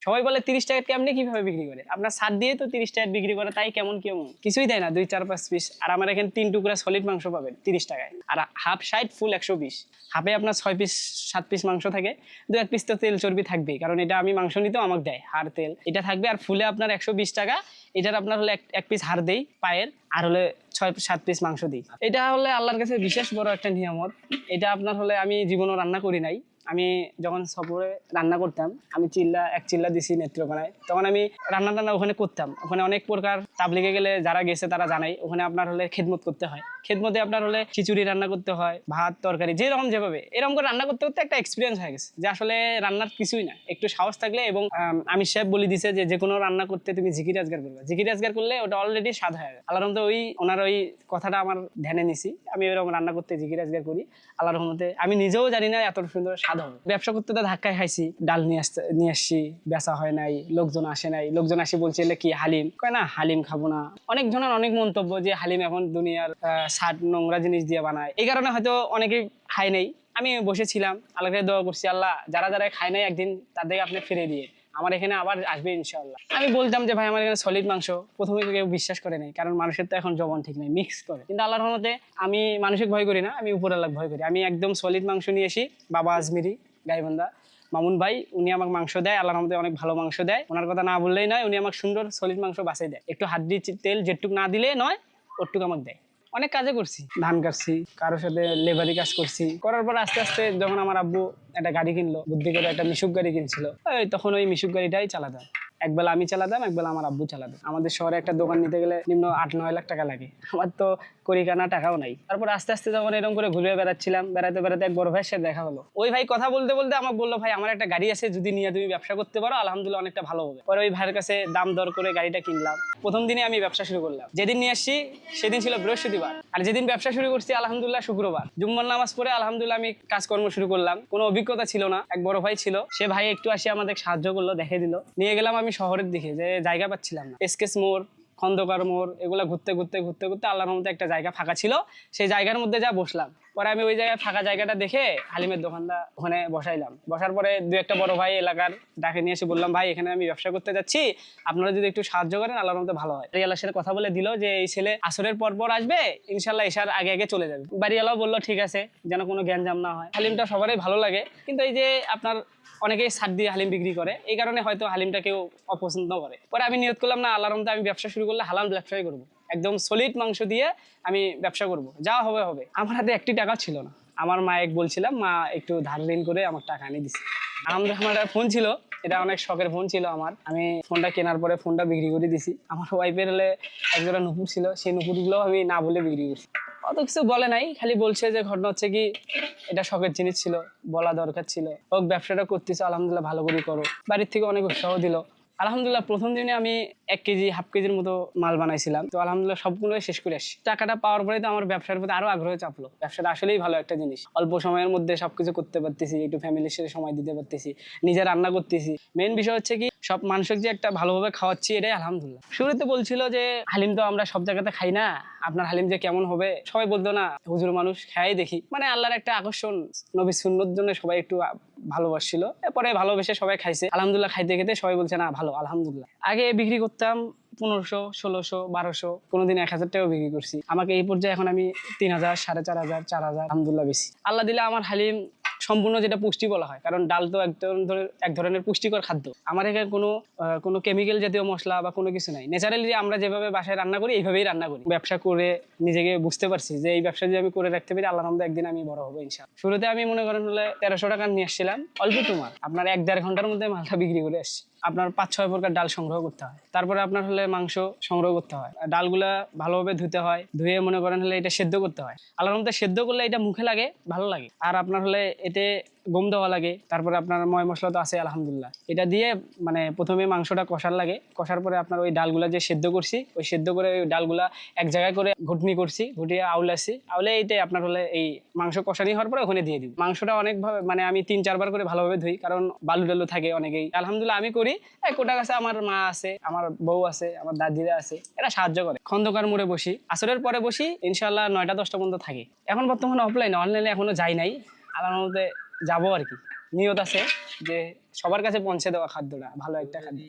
সবাই বলে 30 টাকা কেমনে কিভাবে বিক্রি করে, আপনার ছাড় দিয়ে তো 30 টাকা বিক্রি করে, তাই কেমন কেমন কিছুই দেয় না, 2-4-5 পিস। আর আমার এখানে 3 টুকরা সলিড মাংস পাবেন 30 টাকায়, আর হাফ 60 ফুল 120। হাফে আপনার 6 পিস 7 পিস মাংস থাকে, 2-1 পিস তো তেল চর্বি থাকবেই, কারণ এটা আমি মাংস নিতেও আমাকে দেয় হাড় তেল, এটা থাকবে। আর ফুলে আপনার 120 টাকা, এটার আপনার হলে এক পিস হাড় দেই পায়ের, আর হলে 6-7 পিস মাংস দিই। এটা হলে আল্লাহর কাছে বিশেষ বড় একটা নিয়ামত। এটা আপনার হলে আমি জীবনও রান্না করি নাই। আমি যখন সফরে রান্না করতাম, আমি এক চিল্লা দিছি নেত্রকোনায়, তখন আমি রান্না ওখানে করতাম। ওখানে অনেক প্রকার তাবলিগে গেলে যারা গেছে তারা জানাই, ওখানে আপনার হলে খেদমত করতে হয়। খেদমতে আপনার হলে খিচুড়ি রান্না করতে হয়, ভাত তরকারি যেরকম যেভাবে, এরকম করে রান্না করতে করতে একটা এক্সপিরিয়েন্স হয়ে গেছে যে আসলে রান্নার কিছুই না, একটু সাহস থাকলে। এবং আমি সাহেব বলে দিছে যে কোনো রান্না করতে তুমি জিকির আজগার করবে, জিকির আজগার করলে ওটা অলরেডি স্বাদ হয়ে যায়। আল্লাহর রহমতে ওনার ওই কথাটা আমার ধ্যানে নিছি, আমি এরকম রান্না করতে জিকির আজগার করি। আল্লাহর রহমতে আমি নিজেও জানি না এত সুন্দর স্বাদ হবে। ব্যবসা করতে তো ধাক্কায় খাইছি, ডাল নিয়ে আসছি, বেচা হয় নাই, লোকজন আসে নাই। লোকজন আসি বলছে কি হালিম, কয় না হালিম খাবো না। অনেক জনের অনেক মন্তব্য যে হালিম এখন দুনিয়ার সাত নোংরা জিনিস দিয়ে বানায়, এই কারণে হয়তো অনেকে খায় নাই। আমি বসেছিলাম, আল্লাহকে দোয়া করছি, আল্লাহ যারা যারা খায় নাই একদিন তাদেরকে আপনি ফিরে দিয়ে আমার এখানে আবার আসবে ইনশাআল্লাহ। আমি বলতাম যে ভাই আমার এখানে সলিড মাংস, প্রথমে কেউ বিশ্বাস করে নাই, কারণ মানুষের তো এখন জবান ঠিক নেই, মিক্স করে। কিন্তু আল্লাহর রহমতে আমি মানুষকে ভয় করি না, আমি উপর আল্লাহ ভয় করি। আমি একদম সলিড মাংস নিয়ে আসি, বাবা আজমিরি গাইবান্ধা মামুন ভাই, উনি আমাকে মাংস দেয়, আল্লাহর রহমতে অনেক ভালো মাংস দেয়। ওনার কথা না বললেই নয়, উনি আমাকে সুন্দর সলিড মাংস বাছাই দেয়, একটু হাড্ডি তেল যেটুক না দিলে নয়, ওটুক আমাকে দেয়। অনেক কাজে করছি, ধান কাটছি, কারোর সাথে লেবারি কাজ করছি। করার পর আস্তে আস্তে যখন আমার আব্বু একটা গাড়ি কিনলো, বুদ্ধি করে একটা মিশুক গাড়ি কিনছিল, তখন ওই মিশুক গাড়িটাই চালাতাম। একবেলা আমি চালাতাম, একবেলা আমার আব্বু চালাতাম। আমাদের শহরে একটা দোকান নিতে গেলে নিম্ন 8-9 লাখ টাকা লাগে, আমার তো করিকানা টাকাও নাই। তারপর আস্তে আস্তে যখন এরকম করে ঘুরে বেড়াচ্ছিলাম, বেড়াতে বেড়াতে এক বড় ভাইয়ের সাথে দেখা হলো। ওই ভাই কথা বলতে বলতে আমাকে বললো, ভাই আমার একটা গাড়ি আছে, যদি নিয়ে তুমি ব্যবসা করতে পারো আলহামদুলিল্লাহ অনেকটা ভালো হবে। পরে ওই ভাইয়ের কাছে দাম দর করে গাড়িটা কিনলাম। প্রথম দিনে আমি ব্যবসা শুরু করলাম, যেদিন নিয়ে আসছি সেদিন ছিল বৃহস্পতিবার, আর যেদিন ব্যবসা শুরু করছি আলহামদুলিল্লাহ শুক্রবার। জুম্মার নামাজ পড়ে আলহামদুলিল্লাহ আমি কাজকর্ম শুরু করলাম। কোনো অভিজ্ঞতা ছিল না, এক বড় ভাই ছিল, সে ভাই একটু আসি আমাদের সাহায্য করলো, দেখে দিল। নিয়ে গেলাম আমি শহরের দিকে, যে জায়গা পাচ্ছিলাম না, এসকেস মোড়, খন্দকার মোড়, এগুলা ঘুরতে ঘুরতে ঘুরতে ঘুরতে আল্লাহর রহমতে একটা জায়গা ফাঁকা ছিল, সেই জায়গার মধ্যে যা বসলাম। পরে আমি ওই জায়গায় ফাঁকা জায়গাটা দেখে হালিমের দোকানটা ওখানে বসাইলাম। বসার পরে 2-1 বড় ভাই এলাকার ডাকে নিয়ে এসে বললাম, ভাই এখানে আমি ব্যবসা করতে যাচ্ছি, আপনারা যদি একটু সাহায্য করেন আল্লাহর রহমতে ভালো হয়। আল্লাহর সাথে কথা বলে দিল যে এই ছেলে আসরের পর আসবে, ইনশাল্লাহ এশার আগে আগে চলে যাবে। বাড়িওয়ালাও বললো ঠিক আছে, যেন কোনো জ্ঞানজাম না হয়। হালিমটা সবারই ভালো লাগে, কিন্তু এই যে আপনার অনেকেই ছাড় দিয়ে হালিম বিক্রি করে, এই কারণে হয়তো হালিমটা কেউ অপছন্দ করে। পরে আমি নিয়ত করলাম, না আল্লাহর রহমতে আমি ব্যবসা শুরু করলে হালাল ব্যবসাই করবো, একদম সলিড মাংস দিয়ে আমি ব্যবসা করব, যা হবে হবে। আমার হাতে 1টি টাকা ছিল না, আমার মা বলছিলাম, মা একটু ধার ঋণ করে আমার টাকা এনে দিচ্ছে। আমার একটা ফোন ছিল, এটা অনেক শখের ফোন ছিল আমার। আমি ফোনটা কেনার পরে ফোনটা বিক্রি করে দিছি। আমার ওয়াইফের হলে একজোড়া নুপুর ছিল, সেই নুপুরগুলো আমি না বলে বিক্রি করছি। অত কিছু বলে নাই, খালি বলছে যে ঘটনা হচ্ছে কি এটা শখের জিনিস ছিল, বলা দরকার ছিল, হোক ব্যবসাটা করতেছে আলহামদুলিল্লাহ ভালো করে করো। বাড়ির থেকে অনেক উৎসাহ দিল। আলহামদুলিল্লাহ প্রথম দিনে আমি 1 কেজি হাফ কেজির মতো মাল বানাইছিলাম, তো আলহামদুলিল্লাহ সবগুলো শেষ করে আসি। টাকাটা পাওয়ার পরে তো আমার ব্যবসার প্রতি আরো আগ্রহ চাপলো। ব্যবসাটা আসলেই ভালো একটা জিনিস, অল্প সময়ের মধ্যে সবকিছু করতে পারতেছি, একটু ফ্যামিলির সাথে সময় দিতে পারতেছি, নিজে রান্না করতেছি। মেইন বিষয় হচ্ছে কি সব মানুষকে যে একটা ভালোভাবে খাওয়াচ্ছি, এটাই আলহামদুলিল্লাহ। শুরুতে বলছিল যে হালিম তো আমরা সব জায়গাতে খাই না, আপনার হালিম যে কেমন হবে, সবাই বলতো না হুজুর মানুষ খাই দেখি, মানে আল্লাহর একটা আকর্ষণ, নবী সুন্নতের জন্য সবাই একটু ভালোবাসছিল। এরপরে ভালোবেসে সবাই খাইছে আলহামদুলিল্লাহ। খাইতে খেতে সবাই বলছে না ভালো আলহামদুলিল্লাহ। আগে বিক্রি করতাম 1500, 1600, 1200, কোনোদিন 1000 টাকাও বিক্রি করছি। আমাকে এই পর্যায়ে এখন আমি 3000, 4500, 4000 আলহামদুলিল্লাহ বেশি। আল্লাহ দিলে আমার হালিম সম্পূর্ণ যেটা পুষ্টি বলা হয়, কারণ ডাল তো এক ধরনের পুষ্টিকর খাদ্য। আমার এখানে কোনো কেমিক্যাল জাতীয় মশলা বা কোনো কিছু নাই, ন্যাচারালি আমরা যেভাবে বাসায় রান্না করি এইভাবেই রান্না করি। ব্যবসা করে নিজেকে বুঝতে পারছি যে এই ব্যবসা যদি আমি করে রাখতে পারি আল্লাহর রহমতে একদিন আমি বড় হবো ইনশাআল্লাহ। শুরুতে আমি মনে করেন হলে 1300 টাকা নিয়ে আসছিলাম, অল্প তোমার আপনার 1-1.5 ঘন্টার মধ্যে মালটা বিক্রি করে আসছি। আপনার 5-6 প্রকার ডাল সংগ্রহ করতে হয়, তারপরে আপনার হলে মাংস সংগ্রহ করতে হয়, ডালগুলা ভালোভাবে ধুতে হয়, ধুয়ে মনে করেন হলে এটা সেদ্ধ করতে হয়। আল্লাহর রহমতে সেদ্ধ করলে এটা মুখে লাগে ভালো লাগে। আর আপনার হলে এতে গম দেওয়া লাগে, তারপরে আপনার ময় মশলা তো আছে আলহামদুলিল্লাহ। এটা দিয়ে মানে প্রথমে মাংসটা কষার লাগে, কষার পরে আপনার ওই ডালগুলা যে সেদ্ধ করছি, ওই সেদ্ধ করে ওই ডালগুলা এক জায়গায় করে ঘুটনি করছি, ঘুটিয়ে আউলাছি, আউলে এইটাই আপনার হলে এই মাংস কষানি হওয়ার পরে ওখানে দিয়ে দিই। মাংসটা অনেকভাবে মানে আমি 3-4 বার করে ভালোভাবে ধুই, কারণ বালু টালু থাকে অনেকেই। আলহামদুলিল্লাহ আমি করি, কোটা কাছে আমার মা আছে, আমার বউ আছে, আমার দাদিরা আছে, এরা সাহায্য করে। খন্দকার মোড়ে বসি, আসরের পরে বসি, ইনশাল্লাহ 9টা 10টা পর্যন্ত থাকি। এখন বর্তমানে অফলাইনে, অনলাইনে এখনো যাই নাই, আল্লাহর মধ্যে যাবো আর কি। নিয়ত আছে যে সবার কাছে পৌঁছে দেওয়া খাদ্যটা ভালো একটা খাদ্য।